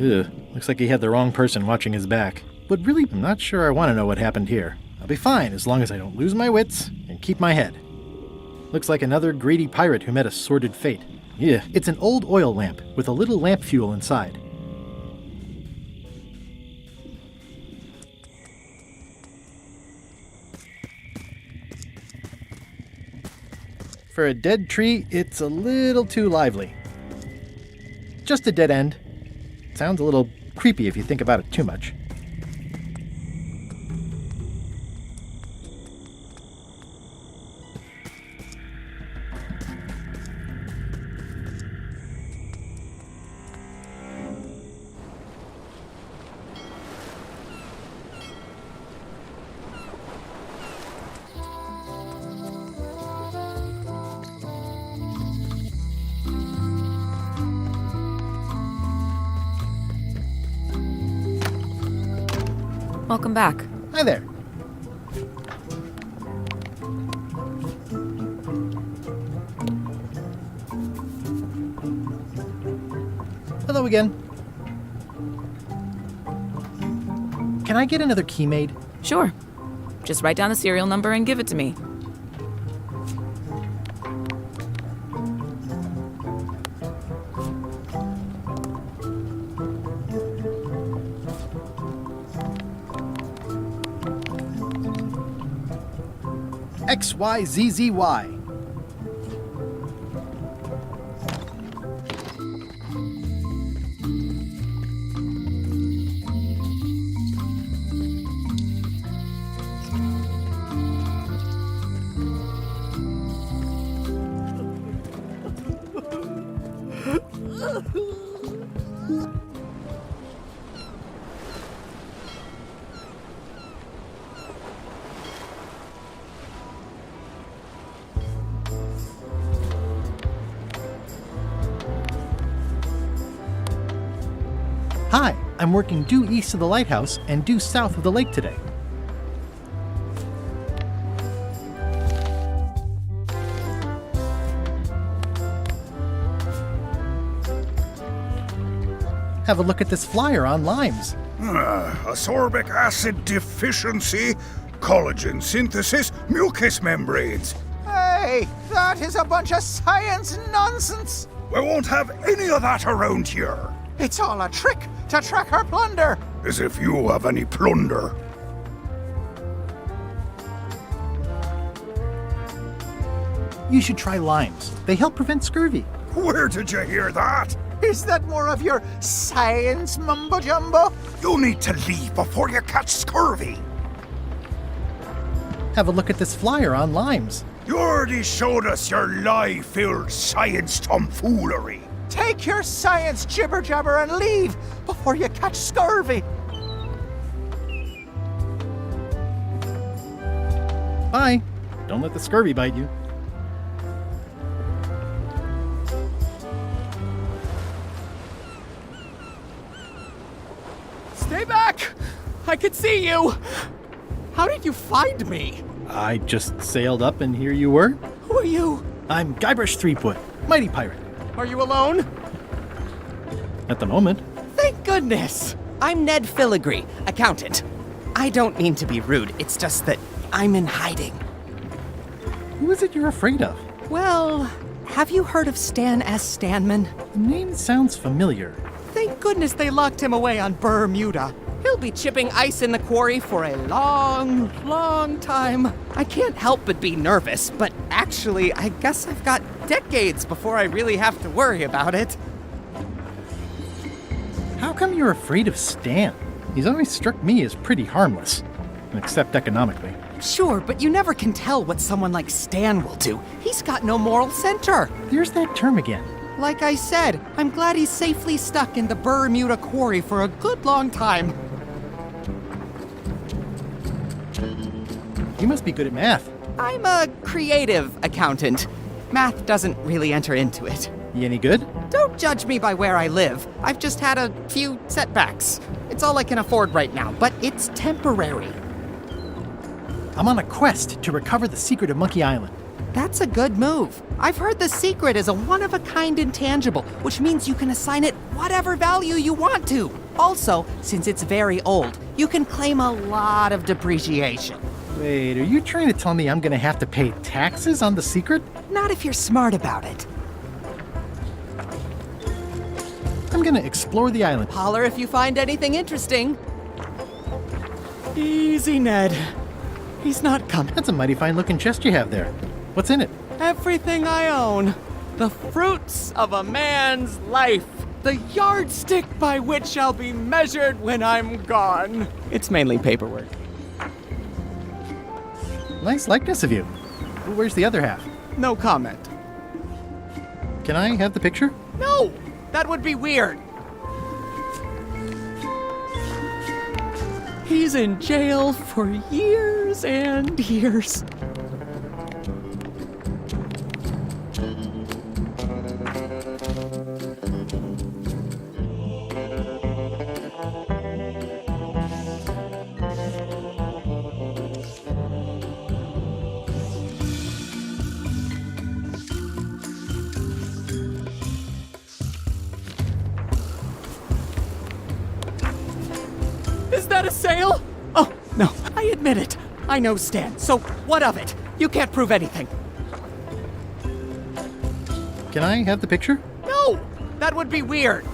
Ugh, looks like he had the wrong person watching his back. But really, I'm not sure I want to know what happened here. I'll be fine as long as I don't lose my wits and keep my head. Looks like another greedy pirate who met a sordid fate. Yeah, it's an old oil lamp with a little lamp fuel inside. For a dead tree, it's a little too lively. Just a dead end. Sounds a little creepy if you think about it too much. Welcome back. Hi there. Hello again. Can I get another key made? Sure. Just write down the serial number and give it to me. XYZZY. Hi, I'm working due east of the lighthouse and due south of the lake today. Have a look at this flyer on limes. Ascorbic acid deficiency, collagen synthesis, mucous membranes. Hey, that is a bunch of science nonsense. We won't have any of that around here. It's all a trick to track our plunder. As if you have any plunder. You should try limes. They help prevent scurvy. Where did you hear that? Is that more of your science mumbo-jumbo? You need to leave before you catch scurvy. Have a look at this flyer on limes. You already showed us your lie-filled science tomfoolery. Take your science jibber-jabber and leave before you catch scurvy. Bye. Don't let the scurvy bite you. Stay back! I can see you! How did you find me? I just sailed up and here you were. Who are you? I'm Guybrush Threepwood, mighty pirate. Are you alone? At the moment. Thank goodness! I'm Ned Filigree, accountant. I don't mean to be rude, it's just that I'm in hiding. Who is it you're afraid of? Well, have you heard of Stan S. Stanman? The name sounds familiar. Thank goodness they locked him away on Bermuda. He'll be chipping ice in the quarry for a long, long time. I can't help but be nervous, but actually, I guess I've got decades before I really have to worry about it. How come you're afraid of Stan? He's always struck me as pretty harmless, except economically. Sure, but you never can tell what someone like Stan will do. He's got no moral center. There's that term again. Like I said, I'm glad he's safely stuck in the Bermuda quarry for a good long time. You must be good at math. I'm a creative accountant. Math doesn't really enter into it. You any good? Don't judge me by where I live. I've just had a few setbacks. It's all I can afford right now, but it's temporary. I'm on a quest to recover the secret of Monkey Island. That's a good move. I've heard the secret is a one-of-a-kind intangible, which means you can assign it whatever value you want to. Also, since it's very old, you can claim a lot of depreciation. Wait, are you trying to tell me I'm gonna have to pay taxes on the secret? Not if you're smart about it. I'm gonna explore the island. Holler if you find anything interesting. Easy, Ned. He's not coming. That's a mighty fine-looking chest you have there. What's in it? Everything I own. The fruits of a man's life. The yardstick by which I'll be measured when I'm gone. It's mainly paperwork. Nice likeness of you. Where's the other half? No comment. Can I have the picture? No! That would be weird. He's in jail for years and years. Is that a sale? Oh, no, I admit it. I know Stan, so what of it? You can't prove anything. Can I have the picture? No! That would be weird.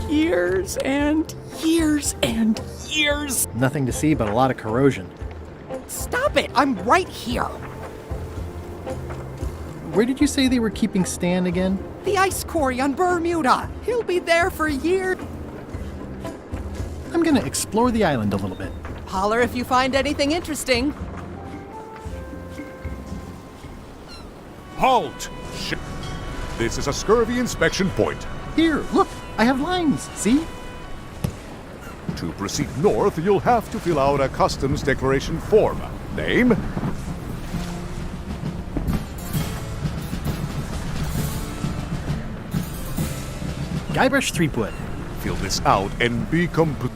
Years and years and years. Nothing to see but a lot of corrosion. Stop it! I'm right here. Where did you say they were keeping Stan again? The ice quarry on Bermuda. He'll be there for years. I'm gonna explore the island a little bit. Holler if you find anything interesting. Halt! Ship. This is a scurvy inspection point. Here, look, I have lines, see? To proceed north, you'll have to fill out a customs declaration form. Name? Guybrush Threepwood. Fill this out and be complete.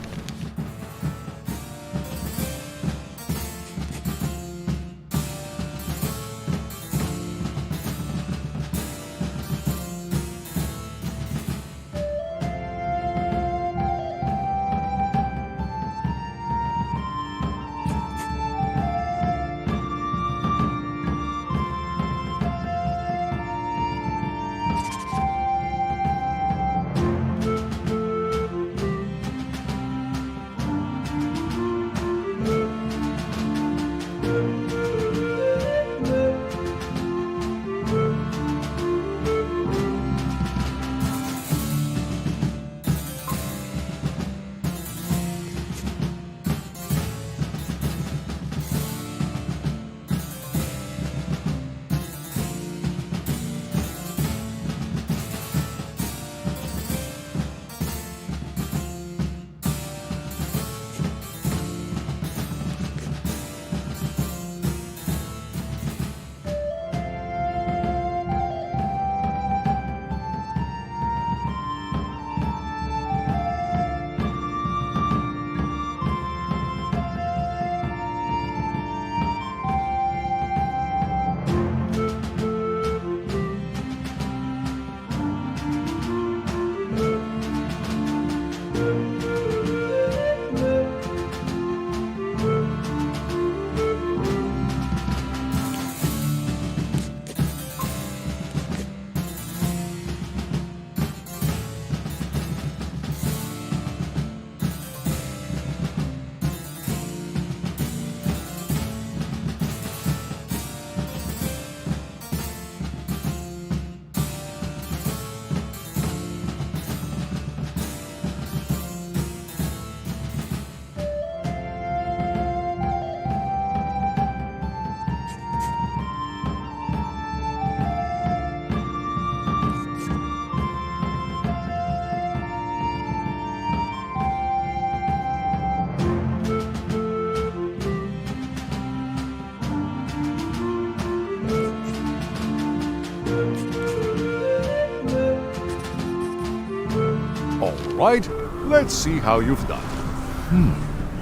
Right, let's see how you've done.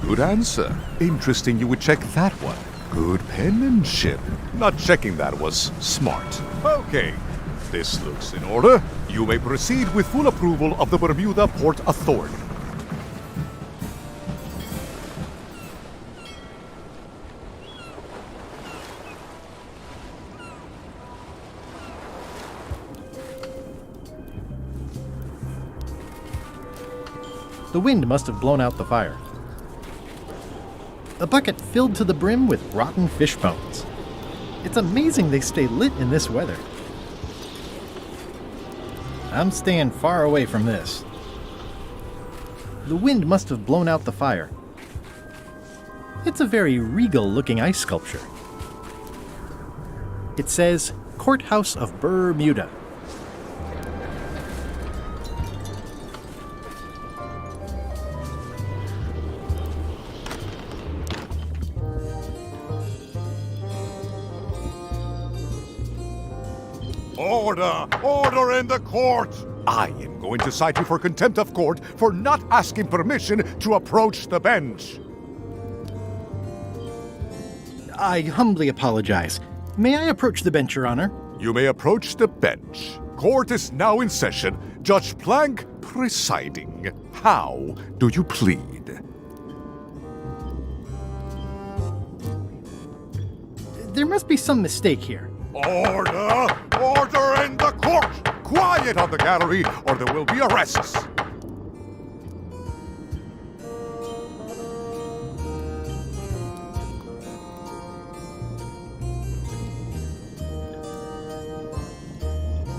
Good answer. Interesting you would check that one. Good penmanship. Not checking that was smart. Okay, this looks in order. You may proceed with full approval of the Bermuda Port Authority. The wind must have blown out the fire. A bucket filled to the brim with rotten fish bones. It's amazing they stay lit in this weather. I'm staying far away from this. The wind must have blown out the fire. It's a very regal-looking ice sculpture. It says, Courthouse of Bermuda. Order! Order in the court! I am going to cite you for contempt of court for not asking permission to approach the bench. I humbly apologize. May I approach the bench, Your Honor? You may approach the bench. Court is now in session. Judge Plank presiding. How do you plead? There must be some mistake here. Order! Order in the court! Quiet on the gallery, or there will be arrests!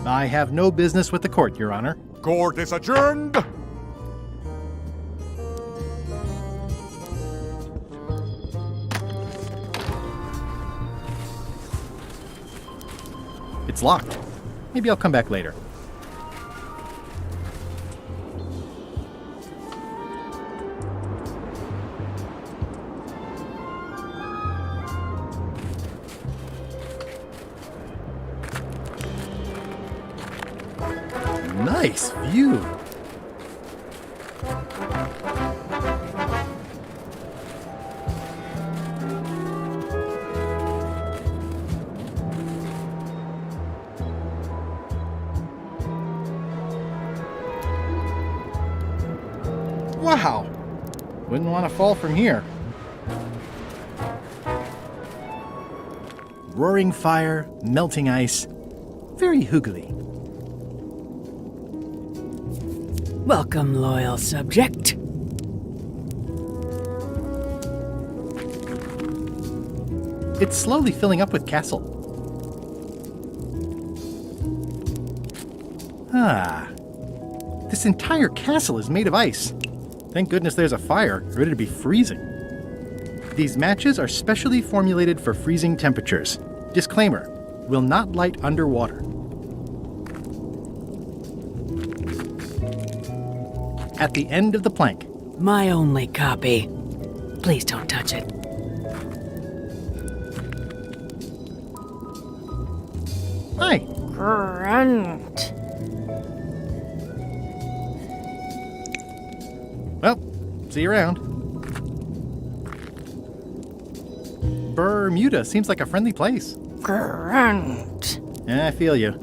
I have no business with the court, Your Honor. Court is adjourned! It's locked. Maybe I'll come back later. Nice view. Wow. Wouldn't want to fall from here. Roaring fire, melting ice. Very hoogly. Welcome, loyal subject. It's slowly filling up with castle. Ah. This entire castle is made of ice. Thank goodness there's a fire, ready to be freezing. These matches are specially formulated for freezing temperatures. Disclaimer, will not light underwater. At the end of the plank. My only copy. Please don't touch it. Hi. Grunt. Well, see you around. Bermuda seems like a friendly place. Grunt. Yeah, I feel you.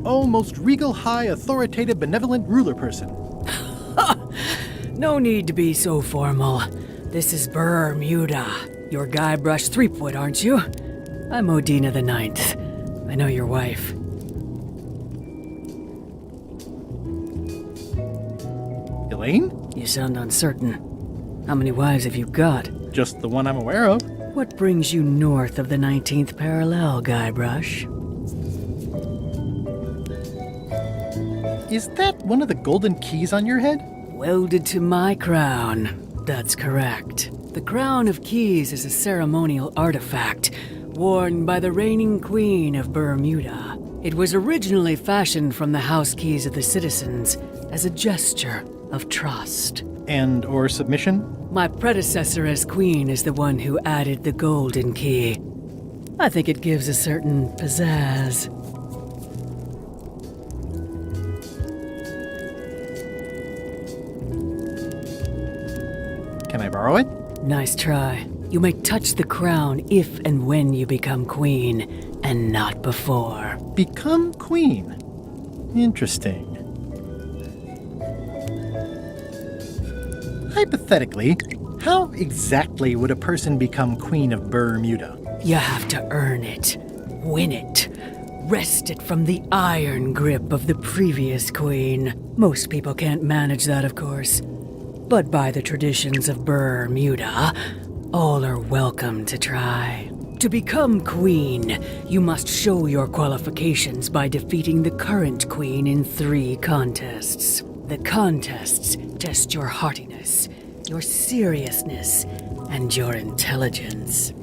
Oh, most regal, high, authoritative, benevolent ruler person. No need to be so formal. This is Bermuda. You're Guybrush Threepwood, aren't you? I'm Odina the Ninth. I know your wife. Elaine? You sound uncertain. How many wives have you got? Just the one I'm aware of. What brings you north of the 19th parallel, Guybrush? Is that one of the golden keys on your head? Welded to my crown. That's correct. The Crown of Keys is a ceremonial artifact worn by the reigning queen of Bermuda. It was originally fashioned from the house keys of the citizens as a gesture of trust. And or submission? My predecessor as queen is the one who added the golden key. I think it gives a certain pizzazz. Can I borrow it? Nice try. You may touch the crown if and when you become queen, and not before. Become queen? Interesting. Hypothetically, how exactly would a person become queen of Bermuda? You have to earn it, win it, wrest it from the iron grip of the previous queen. Most people can't manage that, of course. But by the traditions of Bermuda, all are welcome to try. To become queen, you must show your qualifications by defeating the current queen in 3 contests. The contests test your heartiness, your seriousness, and your intelligence.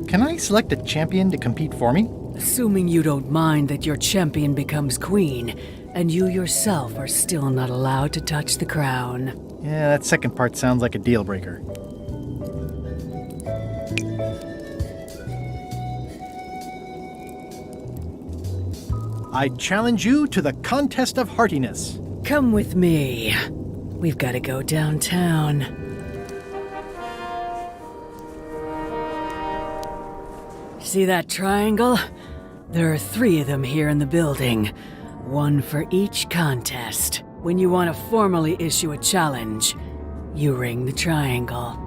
Can I select a champion to compete for me? Assuming you don't mind that your champion becomes queen, and you yourself are still not allowed to touch the crown. Yeah, that second part sounds like a deal breaker. I challenge you to the contest of heartiness. Come with me. We've got to go downtown. See that triangle? There are 3 of them here in the building. 1 for each contest. When you want to formally issue a challenge, you ring the triangle.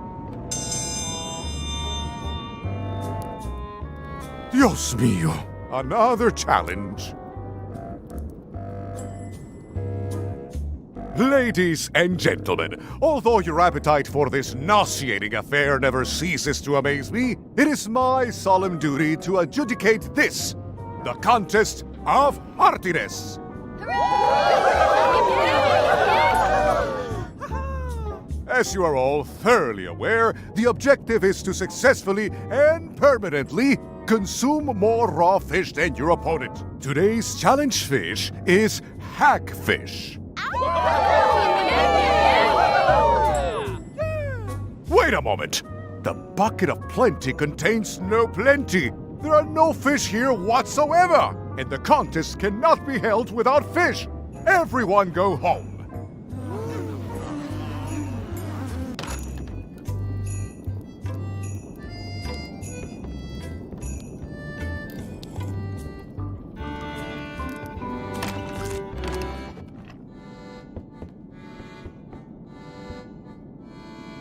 Dios mío, another challenge. Ladies and gentlemen, although your appetite for this nauseating affair never ceases to amaze me, it is my solemn duty to adjudicate this, the contest of heartiness. As you are all thoroughly aware, the objective is to successfully and permanently consume more raw fish than your opponent. Today's challenge fish is hackfish. Wait a moment! The bucket of plenty contains no plenty. There are no fish here whatsoever, and the contest cannot be held without fish. Everyone go home.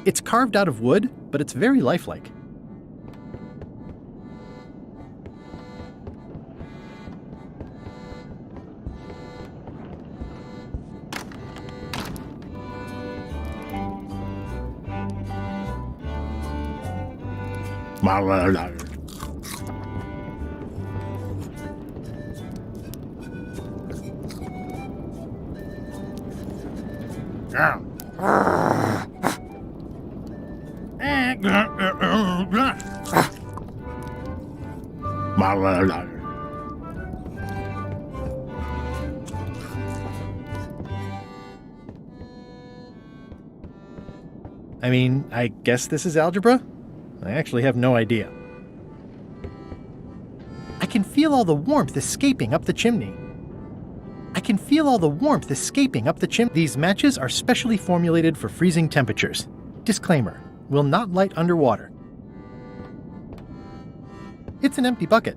It's carved out of wood, but it's very lifelike. I mean, I guess this is algebra? I actually have no idea. I can feel all the warmth escaping up the chimney. I can feel all the warmth escaping up the chimney. These matches are specially formulated for freezing temperatures. Disclaimer, will not light underwater. It's an empty bucket.